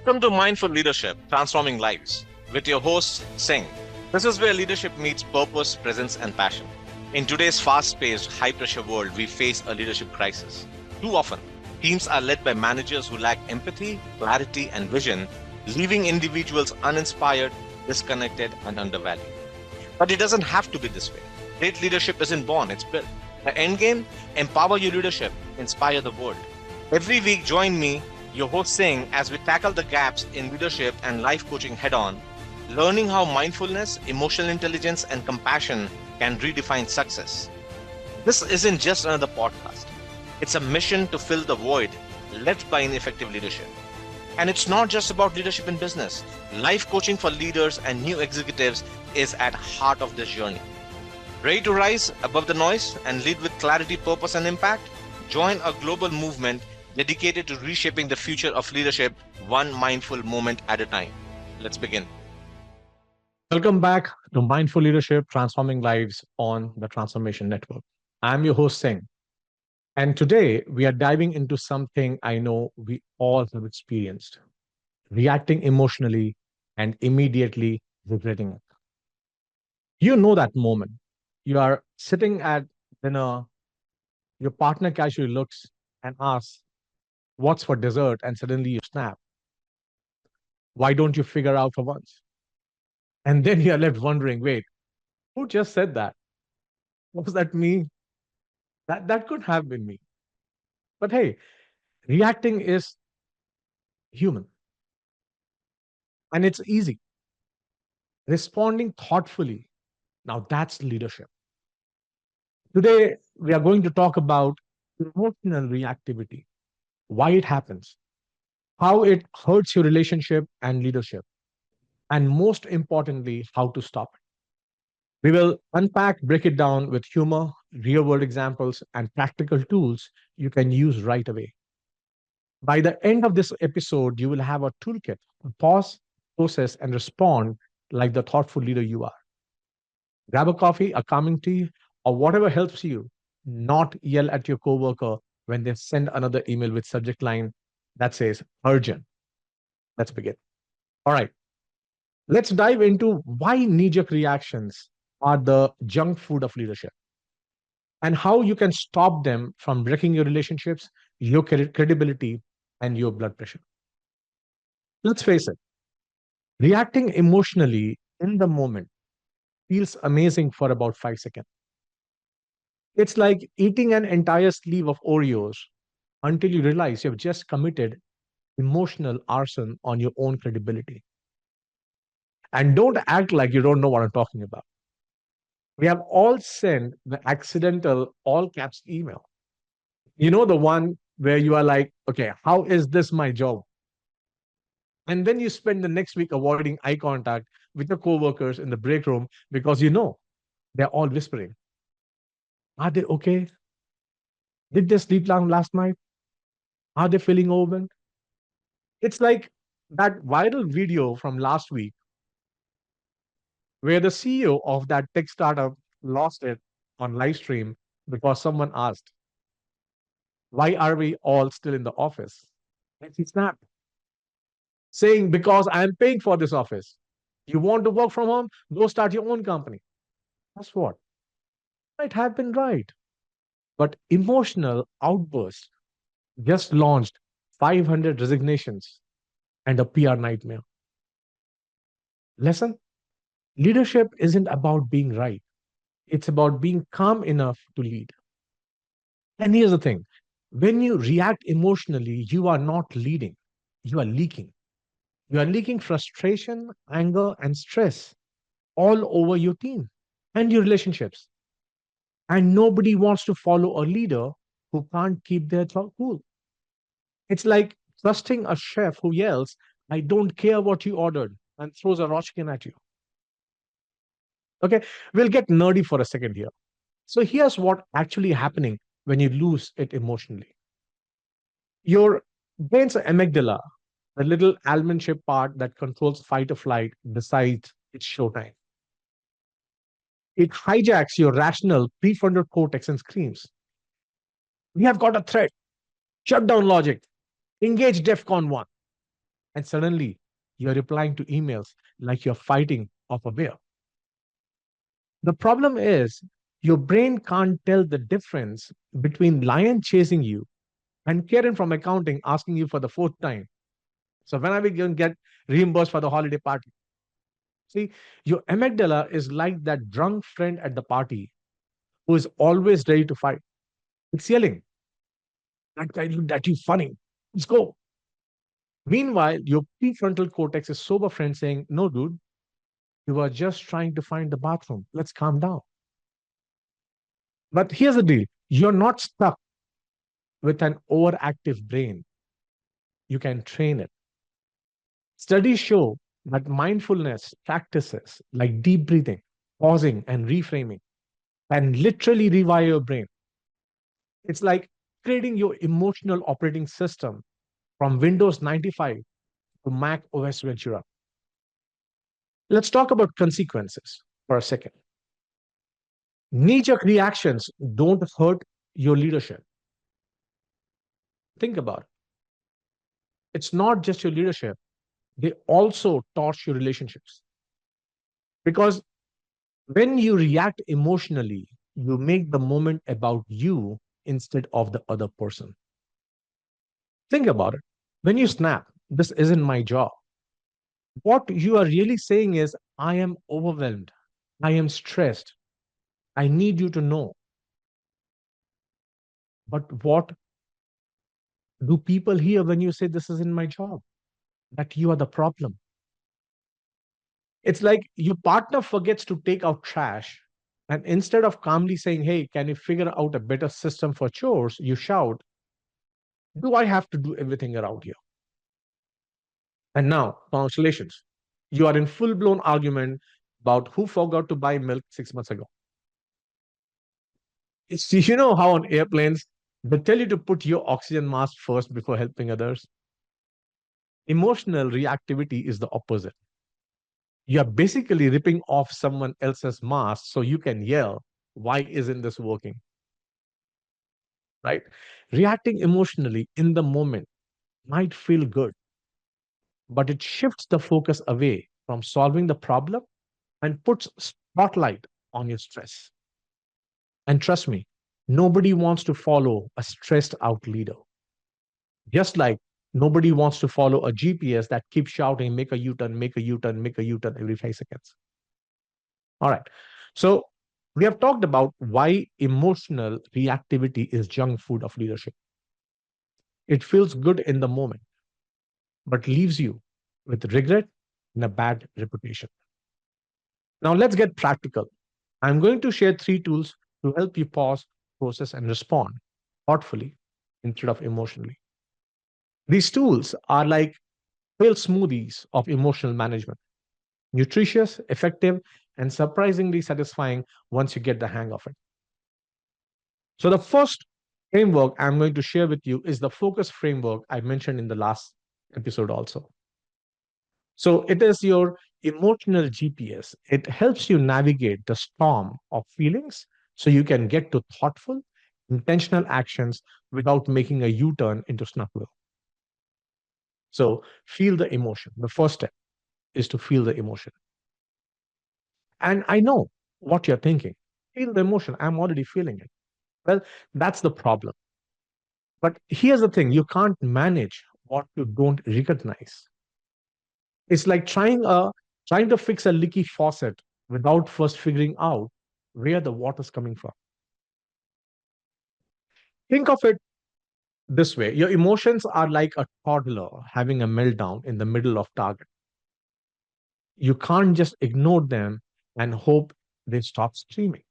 Welcome to Mindful Leadership, Transforming Lives, with your host, Singh. This is where leadership meets purpose, presence, and passion. In today's fast-paced, high-pressure world, we face a leadership crisis. Too often, teams are led by managers who lack empathy, clarity, and vision, leaving individuals uninspired, disconnected, and undervalued. But it doesn't have to be this way. Great leadership isn't born, it's built. The end game: empower your leadership, inspire the world. Every week, join me, your host Singh, as we tackle the gaps in leadership and life coaching head on, learning how mindfulness, emotional intelligence, and compassion can redefine success. This isn't just another podcast, it's a mission to fill the void left by ineffective leadership. And it's not just about leadership in business. Life coaching for leaders and new executives is at heart of this journey. Ready to rise above the noise and lead with clarity, purpose, and impact? Join a global movement dedicated to reshaping the future of leadership one mindful moment at a time. Let's begin. Welcome back to Mindful Leadership, Transforming Lives on the Transformation Network. I'm your host, Singh. And today we are diving into something I know we all have experienced: reacting emotionally and immediately regretting it. You know that moment. You are sitting at dinner, your partner casually looks and asks, "What's for dessert?" And suddenly you snap. Why don't you figure out for once? And then you're left wondering, wait, who just said that? Was that me? That could have been me. But hey, reacting is human and it's easy. Responding thoughtfully, now that's leadership. Today, we are going to talk about emotional reactivity, why it happens, how it hurts your relationship and leadership, and most importantly, how to stop it. We will unpack, break it down with humor, real world examples, and practical tools you can use right away. By the end of this episode, you will have a toolkit to pause, process, and respond like the thoughtful leader you are. Grab a coffee, a calming tea, or whatever helps you not yell at your coworker when they send another email with subject line that says urgent. Let's begin. All right, let's dive into why knee-jerk reactions are the junk food of leadership and how you can stop them from wrecking your relationships, your credibility, and your blood pressure. Let's face it, reacting emotionally in the moment feels amazing for about 5 seconds. It's like eating an entire sleeve of Oreos until you realize you've just committed emotional arson on your own credibility. And don't act like you don't know what I'm talking about. We have all sent the accidental all caps email. You know, the one where you are like, okay, how is this my job? And then you spend the next week avoiding eye contact with your coworkers in the break room because you know they're all whispering. Are they okay? Did they sleep long last night? Are they feeling overwhelmed? It's like that viral video from last week where the CEO of that tech startup lost it on live stream because someone asked, "Why are we all still in the office?" And he snapped, saying, "Because I'm paying for this office. You want to work from home? Go start your own company." That's what might have been right. But emotional outburst just launched 500 resignations and a PR nightmare. Lesson: leadership isn't about being right, it's about being calm enough to lead. And here's the thing: when you react emotionally, you are not leading, you are leaking. You are leaking frustration, anger, and stress all over your team and your relationships. And nobody wants to follow a leader who can't keep their cool. It's like trusting a chef who yells, "I don't care what you ordered," and throws a raw chicken at you. Okay, we'll get nerdy for a second here. So here's what actually happening when you lose it emotionally. Your brain's amygdala, the little almond shaped part that controls fight or flight, decides it's showtime. It hijacks your rational prefrontal cortex and screams, "We have got a threat. Shut down logic. Engage DEFCON 1." and suddenly you're replying to emails like you're fighting off a bear. The problem is your brain can't tell the difference between lion chasing you and Karen from accounting asking you for the fourth time. So when are we going to get reimbursed for the holiday party? See, your amygdala is like that drunk friend at the party who is always ready to fight. It's yelling, that guy looked at you funny. Let's go. Meanwhile, your prefrontal cortex is sober friend saying, no, dude, you are just trying to find the bathroom. Let's calm down. But here's the deal. You're not stuck with an overactive brain. You can train it. Studies show that mindfulness practices like deep breathing, pausing, and reframing can literally rewire your brain. It's like creating your emotional operating system from Windows 95 to Mac OS Ventura. Let's talk about consequences for a second. Knee jerk reactions don't hurt your leadership. Think about it. It's not just your leadership, they also torch your relationships. Because when you react emotionally, you make the moment about you instead of the other person. Think about it. When you snap, this isn't my job. What you are really saying is, I am overwhelmed. I am stressed. I need you to know. But what do people hear when you say, this isn't my job? That you are the problem. It's like your partner forgets to take out trash. And instead of calmly saying, hey, can you figure out a better system for chores? You shout, do I have to do everything around here? And now, congratulations. You are in full blown argument about who forgot to buy milk 6 months ago. You know how on airplanes, they tell you to put your oxygen mask first before helping others? Emotional reactivity is the opposite. You are basically ripping off someone else's mask so you can yell, why isn't this working? Right? Reacting emotionally in the moment might feel good, but it shifts the focus away from solving the problem and puts spotlight on your stress. And trust me, nobody wants to follow a stressed out leader. Just like nobody wants to follow a GPS that keeps shouting, make a U turn, make a U turn, make a U turn every 5 seconds. All right. So we have talked about why emotional reactivity is junk food of leadership. It feels good in the moment, but leaves you with regret and a bad reputation. Now let's get practical. I'm going to share 3 tools to help you pause, process, and respond thoughtfully instead of emotionally. These tools are like real smoothies of emotional management, nutritious, effective, and surprisingly satisfying once you get the hang of it. So, the first framework I'm going to share with you is the focus framework I mentioned in the last episode also. So, it is your emotional GPS. It helps you navigate the storm of feelings so you can get to thoughtful, intentional actions without making a U turn into Snuffville. So, feel the emotion. The first step is to feel the emotion. And I know what you're thinking. Feel the emotion. I'm already feeling it. Well, that's the problem. But here's the thing, you can't manage what you don't recognize. It's like trying to fix a leaky faucet without first figuring out where the water's coming from. Think of it this way. Your emotions are like a toddler having a meltdown in the middle of Target. You can't just ignore them and hope they stop screaming.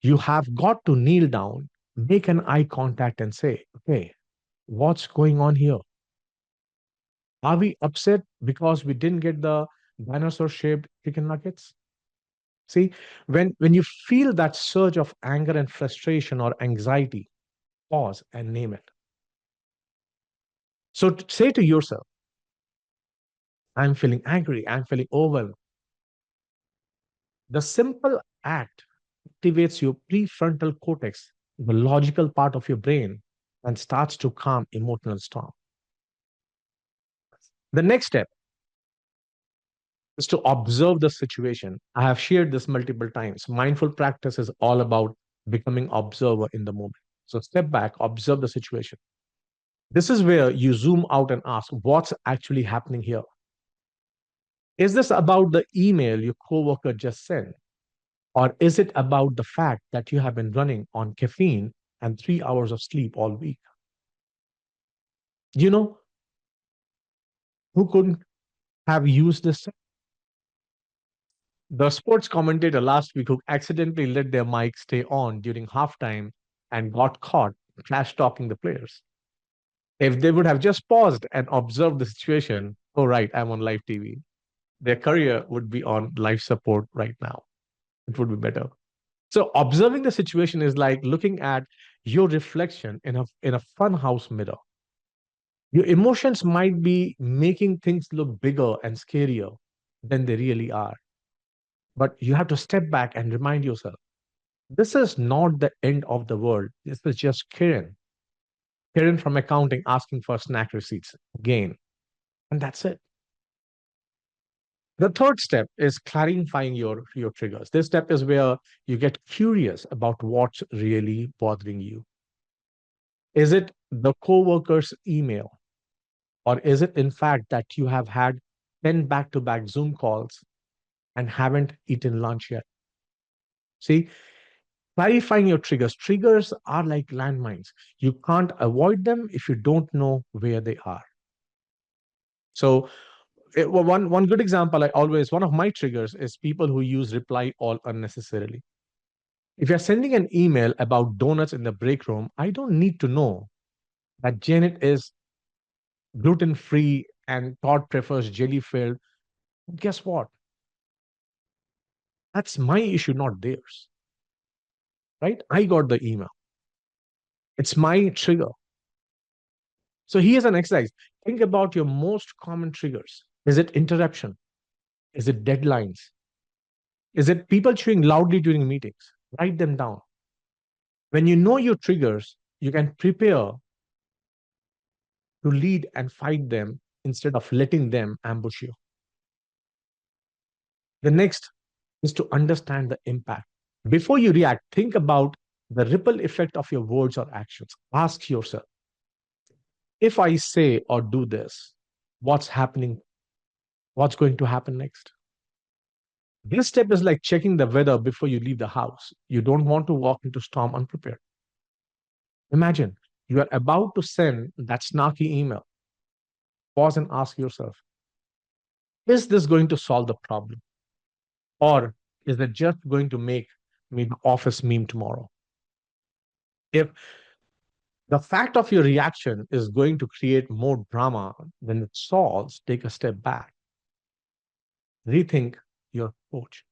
You have got to kneel down, make an eye contact, and say, okay, what's going on here? Are we upset because we didn't get the dinosaur shaped chicken nuggets? See, when you feel that surge of anger and frustration or anxiety, pause and name it. So say to yourself, I'm feeling angry, I'm feeling overwhelmed. The simple act activates your prefrontal cortex, the logical part of your brain, and starts to calm emotional storm. The next step is to observe the situation. I have shared this multiple times. Mindful practice is all about becoming observer in the moment. So step back, observe the situation. This is where you zoom out and ask, what's actually happening here? Is this about the email your coworker just sent? Or is it about the fact that you have been running on caffeine and 3 hours of sleep all week? You know, who couldn't have used this? The sports commentator last week who accidentally let their mic stay on during halftime and got caught trash talking the players. If they would have just paused and observed the situation, oh, right, I'm on live TV, their career would be on life support right now. It would be better. So observing the situation is like looking at your reflection in a funhouse mirror. Your emotions might be making things look bigger and scarier than they really are. But you have to step back and remind yourself, this is not the end of the world. This is just Kiran. Kiran from accounting asking for snack receipts. Again. And that's it. The third step is clarifying your triggers. This step is where you get curious about what's really bothering you. Is it the coworker's email? Or is it, in fact, that you have had 10 back to back Zoom calls and haven't eaten lunch yet? See, clarifying your triggers. Triggers are like landmines. You can't avoid them if you don't know where they are. So, one good example, one of my triggers is people who use reply all unnecessarily. If you're sending an email about donuts in the break room, I don't need to know that Janet is gluten free and Todd prefers jelly filled. Guess what? That's my issue, not theirs. Right? I got the email. It's my trigger. So here's an exercise. Think about your most common triggers. Is it interruption? Is it deadlines? Is it people chewing loudly during meetings? Write them down. When you know your triggers, you can prepare to lead and fight them instead of letting them ambush you. The next is to understand the impact. Before you react, think about the ripple effect of your words or actions. Ask yourself, if I say or do this, what's happening? What's going to happen next? This step is like checking the weather before you leave the house. You don't want to walk into storm unprepared. Imagine you are about to send that snarky email. Pause and ask yourself, is this going to solve the problem? Or is it just going to make me the office meme tomorrow? If the fact of your reaction is going to create more drama than it solves, take a step back. Rethink your approach.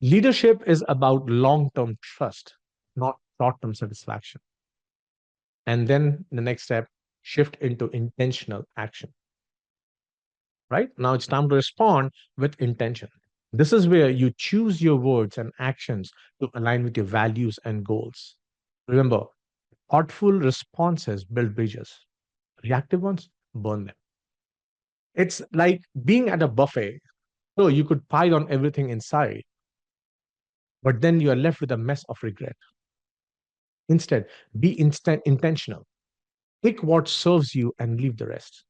Leadership is about long term trust, not short term satisfaction. And then the next step, shift into intentional action. Right? Now it's time to respond with intention. This is where you choose your words and actions to align with your values and goals. Remember, thoughtful responses build bridges, reactive ones burn them. It's like being at a buffet. So you could pile on everything inside, but then you are left with a mess of regret. Instead, be intentional. Pick what serves you and leave the rest.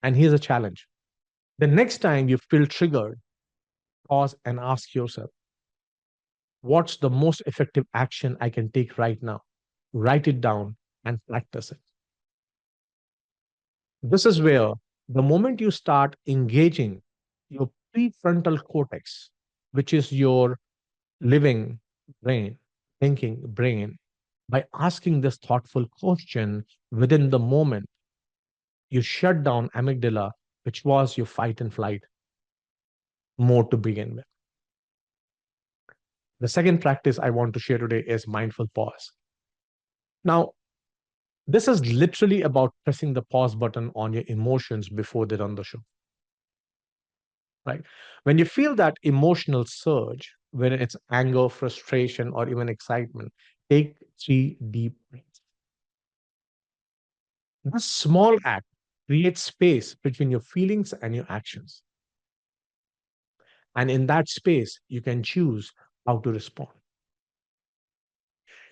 And here's a challenge. The next time you feel triggered, pause and ask yourself, what's the most effective action I can take right now? Write it down and practice it. This is where the moment you start engaging your prefrontal cortex, which is your living brain, thinking brain, by asking this thoughtful question within the moment, you shut down amygdala, which was your fight and flight mode to begin with. The second practice I want to share today is mindful pause. Now, this is literally about pressing the pause button on your emotions before they run the show. Right? When you feel that emotional surge, whether it's anger, frustration, or even excitement, take 3 deep breaths. This small act create space between your feelings and your actions. And in that space, you can choose how to respond.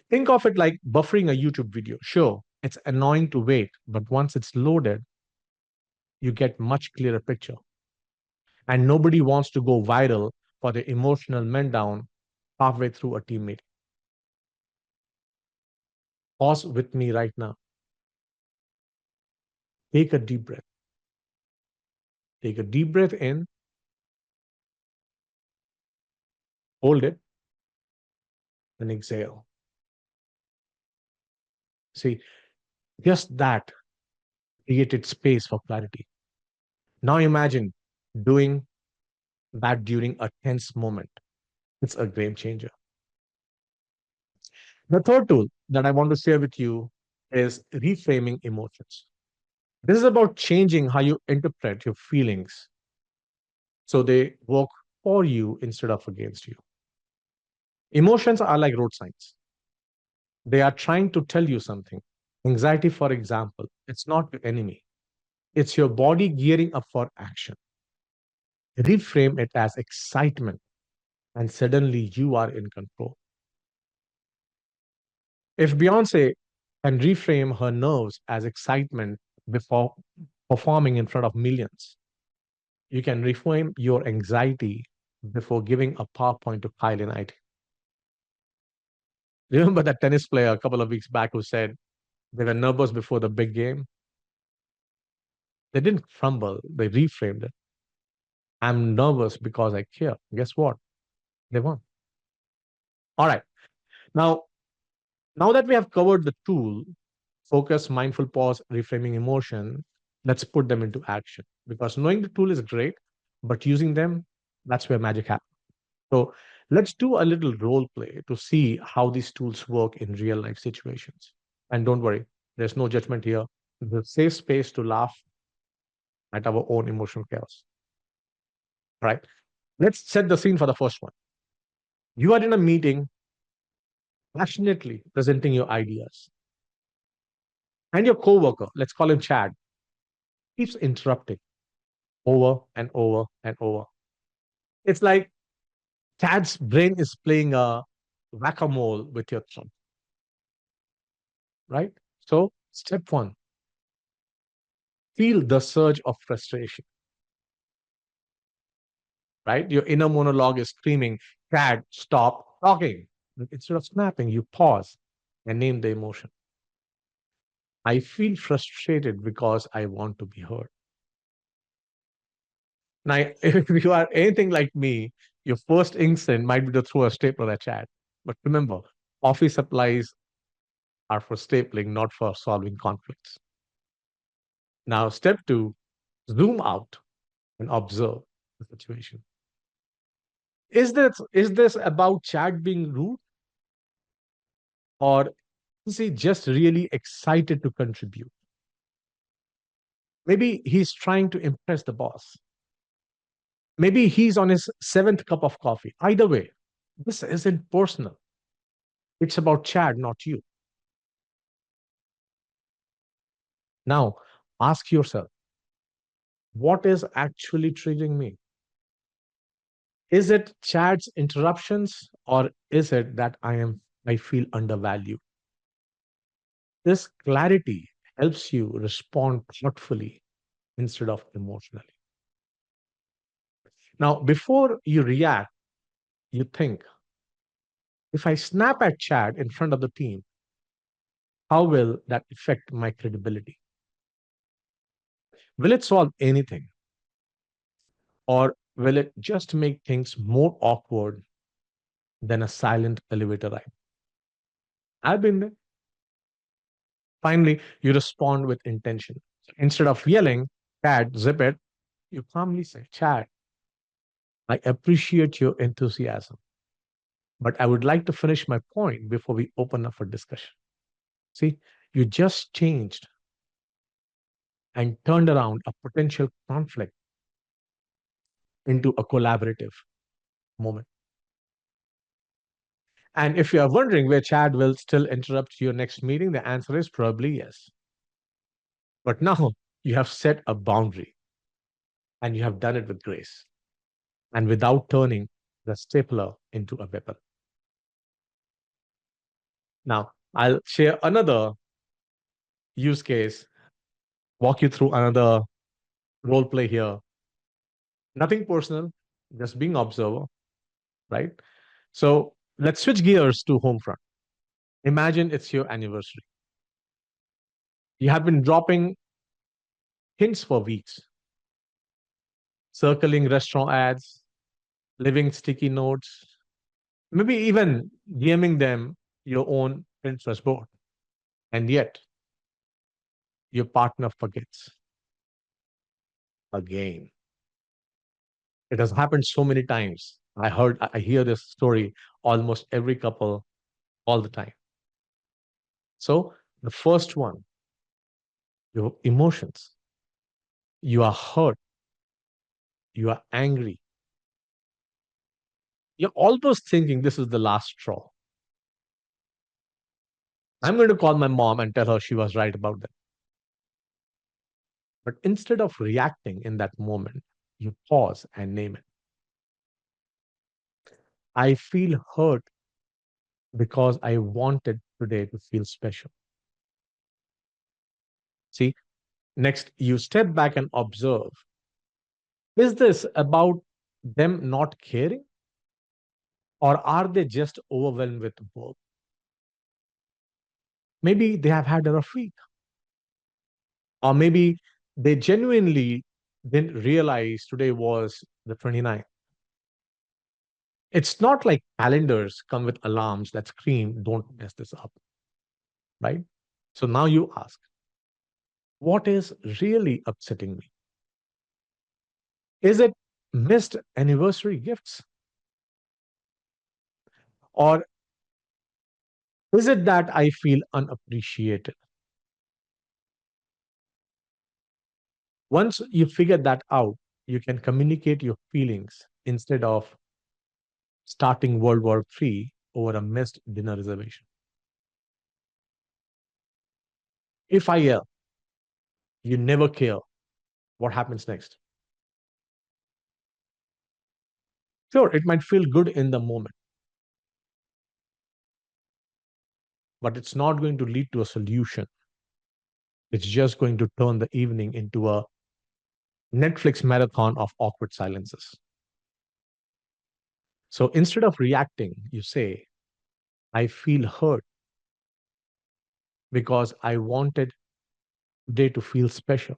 Think of it like buffering a YouTube video. Sure, it's annoying to wait, but once it's loaded, you get much clearer picture. And nobody wants to go viral for the emotional meltdown halfway through a team meeting. Pause with me right now. Take a deep breath. Take a deep breath in, hold it, and exhale. See, just that created space for clarity. Now imagine doing that during a tense moment. It's a game changer. The third tool that I want to share with you is reframing emotions. This is about changing how you interpret your feelings so they work for you instead of against you. Emotions are like road signs. They are trying to tell you something. Anxiety, for example, it's not your enemy. It's your body gearing up for action. Reframe it as excitement, and suddenly you are in control. If Beyonce can reframe her nerves as excitement before performing in front of millions, you can reframe your anxiety before giving a PowerPoint to Kyle in IT. Remember that tennis player a couple of weeks back who said they were nervous before the big game? They didn't crumble, they reframed it. I'm nervous because I care. Guess what? They won. All right. Now, now that we have covered the tool, focus, mindful pause, reframing emotion, let's put them into action. Because knowing the tool is great, but using them, that's where magic happens. So let's do a little role play to see how these tools work in real life situations. And don't worry, there's no judgment here. There's a safe space to laugh at our own emotional chaos. All right. Let's set the scene for the first one. You are in a meeting, passionately presenting your ideas, and your coworker, let's call him Chad, keeps interrupting over and over and over. It's like Chad's brain is playing a whack-a-mole with your thumb, right? So, step one, feel the surge of frustration, right? Your inner monologue is screaming, Chad, stop talking. Instead of snapping, you pause and name the emotion. I feel frustrated because I want to be heard. Now, if you are anything like me, your first instinct might be to throw a stapler at Chad. But remember, office supplies are for stapling, not for solving conflicts. Now, step two, zoom out and observe the situation. Is this about Chad being rude, or is he just really excited to contribute? Maybe he's trying to impress the boss. Maybe he's on his seventh cup of coffee. Either way, this isn't personal. It's about Chad, not you. Now, ask yourself, what is actually triggering me? Is it Chad's interruptions, or is it that I feel undervalued? This clarity helps you respond thoughtfully instead of emotionally. Now, before you react, you think, if I snap at Chad in front of the team, how will that affect my credibility? Will it solve anything? Or will it just make things more awkward than a silent elevator ride? I've been there. Finally, you respond with intention. Instead of yelling, Chad, zip it, you calmly say, Chad, I appreciate your enthusiasm, but I would like to finish my point before we open up for discussion. See, you just changed and turned around a potential conflict into a collaborative moment. And if you are wondering where Chad will still interrupt your next meeting, the answer is probably yes. But now You have set a boundary and you have done it with grace and without turning the stapler into a weapon. Now, I'll share another use case, walk you through another role play here. Nothing personal, just being observer, right? So let's switch gears to home front. Imagine it's your anniversary. You have been dropping hints for weeks, circling restaurant ads, leaving sticky notes, maybe even DMing them your own Pinterest board. And yet, your partner forgets again. It has happened so many times. I hear this story almost every couple all the time. So, the first one, your emotions. You are hurt, you are angry. You're almost thinking this is the last straw. I'm going to call my mom and tell her she was right about that. But instead of reacting in that moment, you pause and name it. I feel hurt because I wanted today to feel special. See, next, you step back and observe. Is this about them not caring? Or are they just overwhelmed with work? Maybe they have had a rough week. Or maybe they genuinely didn't realize today was the 29th. It's not like calendars come with alarms that scream, don't mess this up, right? So now you ask, what is really upsetting me? Is it missed anniversary gifts? Or is it that I feel unappreciated? Once you figure that out, you can communicate your feelings instead of starting World War III over a missed dinner reservation. If I yell, you never care, what happens next? Sure, it might feel good in the moment, but it's not going to lead to a solution. It's just going to turn the evening into a Netflix marathon of awkward silences. So instead of reacting, you say, I feel hurt because I wanted today to feel special.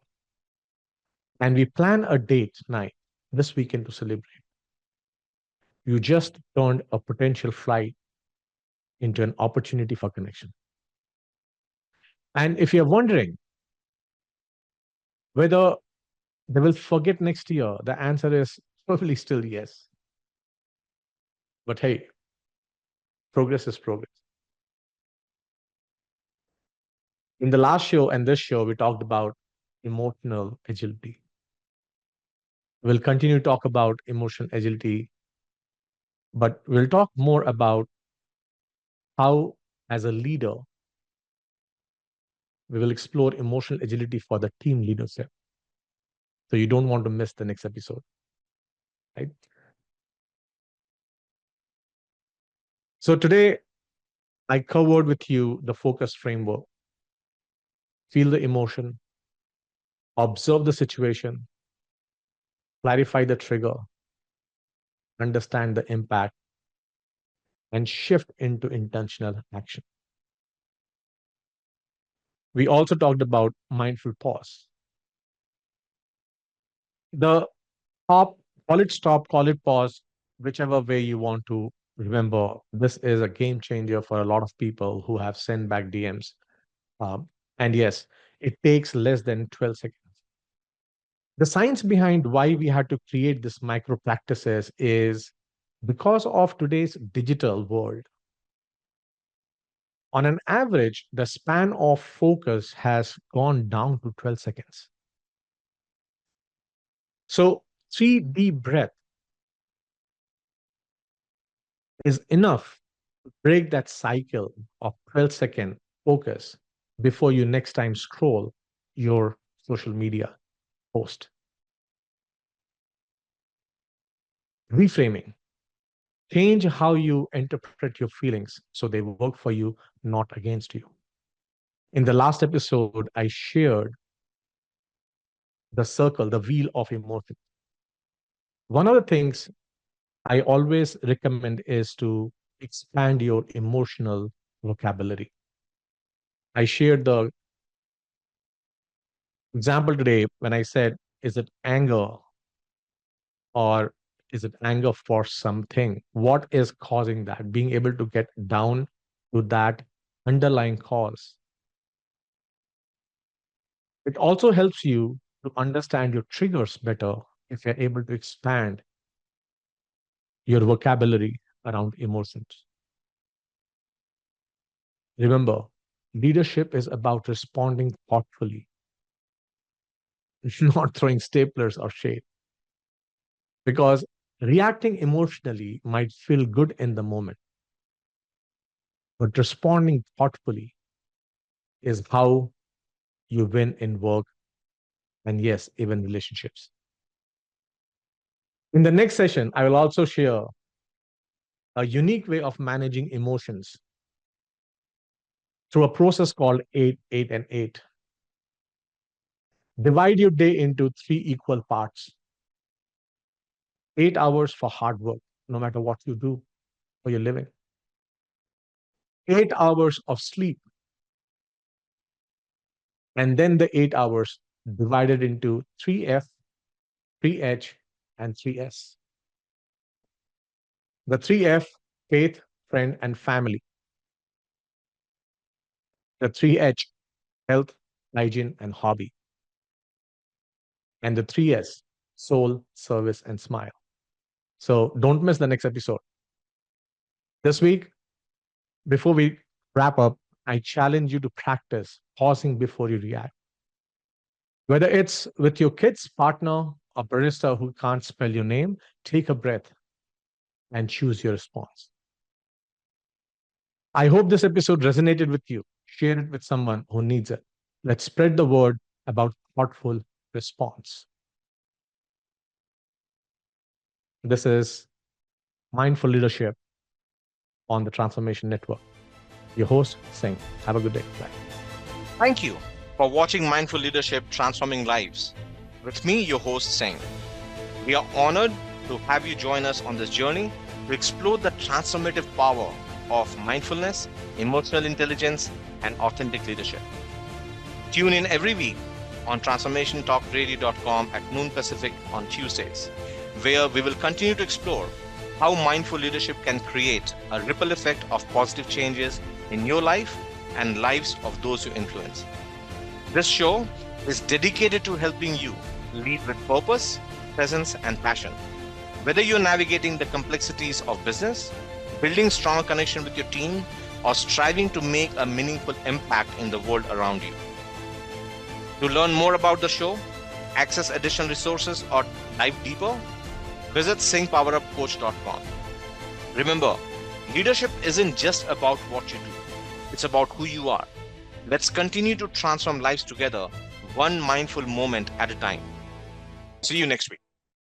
And we plan a date night this weekend to celebrate. You just turned a potential flight into an opportunity for connection. And if you're wondering whether they will forget next year, the answer is probably still yes. But hey, progress is progress. In the last show and this show, we talked about emotional agility. We'll continue to talk about emotional agility, but we'll talk more about how, as a leader, we will explore emotional agility for the team leadership. So you don't want to miss the next episode, right? So today, I covered with you the focus framework. Feel the emotion, observe the situation, clarify the trigger, understand the impact, and shift into intentional action. We also talked about mindful pause. The top, call it stop, call it pause, whichever way you want to remember, this is a game changer for a lot of people who have sent back DMs. And yes, it takes less than 12 seconds. The science behind why we had to create this micro practices is because of today's digital world. On an average, the span of focus has gone down to 12 seconds. So 3 deep breath is enough to break that cycle of 12-second focus before you next time scroll your social media post. Reframing. Change how you interpret your feelings so they work for you, not against you. In the last episode, I shared the circle, the wheel of emotion. One of the things I always recommend is to expand your emotional vocabulary. I shared the example today when I said, is it anger or is it anger for something? What is causing that? Being able to get down to that underlying cause. It also helps you to understand your triggers better if you're able to expand your vocabulary around emotions. Remember, leadership is about responding thoughtfully, not throwing staplers or shade. Because reacting emotionally might feel good in the moment, but responding thoughtfully is how you win in work and, yes, even relationships. In the next session, I will also share a unique way of managing emotions through a process called 8, 8, and 8. Divide your day into 3 equal parts. 8 hours for hard work, no matter what you do for your living. 8 hours of sleep. And then the 8 hours divided into 3F, 3H, and 3S. The 3F, faith, friend, and family. The 3H, health, hygiene, and hobby. And the 3S, soul, service, and smile. So don't miss the next episode. This week, before we wrap up, I challenge you to practice pausing before you react. Whether it's with your kids, partner, or barista who can't spell your name, take a breath and choose your response. I hope this episode resonated with you. Share it with someone who needs it. Let's spread the word about thoughtful response. This is Mindful Leadership on the Transformation Network. Your host, Singh. Have a good day. Bye. Thank you for watching Mindful Leadership Transforming Lives. With me, your host, Singh. We are honored to have you join us on this journey to explore the transformative power of mindfulness, emotional intelligence, and authentic leadership. Tune in every week on transformationtalkradio.com at noon Pacific on Tuesdays, where we will continue to explore how mindful leadership can create a ripple effect of positive changes in your life and lives of those you influence. This show is dedicated to helping you lead with purpose, presence, and passion. Whether you're navigating the complexities of business, building strong connection with your team, or striving to make a meaningful impact in the world around you. To learn more about the show, access additional resources, or dive deeper, visit SinghPowerUpCoach.com. Remember, leadership isn't just about what you do. It's about who you are. Let's continue to transform lives together, one mindful moment at a time. See you next week.